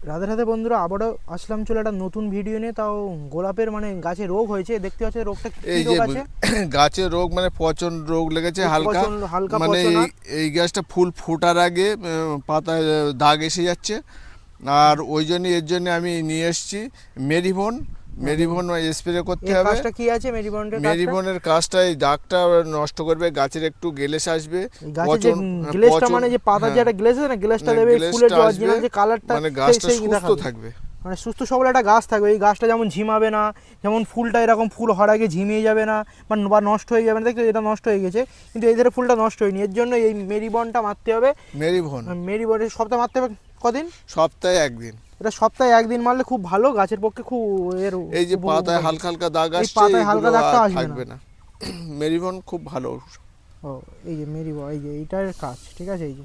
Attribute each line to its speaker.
Speaker 1: রাধে রাধে বন্ধুরা, আবারও আসলাম চলে একটা নতুন ভিডিও নিয়ে। তাও গোলাপের মানে গাছে রোগ হয়েছে, দেখতে পাচ্ছ রোগটা কি
Speaker 2: এই
Speaker 1: রোগ
Speaker 2: যে
Speaker 1: আছে।
Speaker 2: গাছে রোগ মানে পচন রোগ লেগেছে হালকা।
Speaker 1: পচন, হালকা
Speaker 2: মানে
Speaker 1: পচন। আর
Speaker 2: এই গাছটা ফুল ফোটার আগে পাতায় দাগ এসে যাচ্ছে। আর ওই জন্য এর জন্য আমি নিয়ে এসেছি মেরিভন। মেরিভন স্প্রে করতে
Speaker 1: এর
Speaker 2: হবে।
Speaker 1: কাজটা কি আছে মেরিবন্ডের কাজটা?
Speaker 2: মেরিভনের কাজটা এই দাগটা নষ্ট করবে, গাছের একটু গ্লেস আসবে।
Speaker 1: এই গাছের যে
Speaker 2: পচন
Speaker 1: গ্লেজটা,
Speaker 2: পচন
Speaker 1: মানে যে পাতার যে
Speaker 2: হ্যাঁ,
Speaker 1: একটা গ্লেজ আছে না, গ্লেজটা দেবে, ফুলের
Speaker 2: গ্লেসটা
Speaker 1: যে
Speaker 2: আসবে,
Speaker 1: অরিজিনাল যে কালারটা
Speaker 2: মানে
Speaker 1: সেই
Speaker 2: গাছটা
Speaker 1: সেই
Speaker 2: সুস্থ
Speaker 1: দেখাবে।
Speaker 2: থাকবে।
Speaker 1: মানে সুস্থ সবল একটা গাছ থাকবে, এই গাছটা যেমন ঝিমাবে না, যেমন ফুলটা এরকম ফুল হওয়ার আগে ঝিমিয়ে যাবে না বা নষ্ট হয়ে যাবে না। দেখতে এটা নষ্ট হয়ে গেছে, কিন্তু এই ধারে ফুলটা নষ্ট হয়নি। এর জন্য এই মেরিবনটা মারতে হবে।
Speaker 2: মেরিভন
Speaker 1: মেরিবনের সপ্তাহে মারতে হবে কদিন?
Speaker 2: সপ্তাহে একদিন।
Speaker 1: এটা সপ্তাহে একদিন মারলে খুব ভালো, গাছের পক্ষে খুব এর
Speaker 2: এই যে পাতায়
Speaker 1: উপকার।
Speaker 2: হালকা হালকা দাগ
Speaker 1: এই
Speaker 2: আসছে,
Speaker 1: পাতায়
Speaker 2: এগুলো
Speaker 1: হালকা দাগটা
Speaker 2: আর
Speaker 1: আসবে
Speaker 2: থাকবে না। মেরিভন খুব ভালো।
Speaker 1: ও, এই যে মেরিবন, এই যে এইটার কাজ ঠিক আছে। এই যে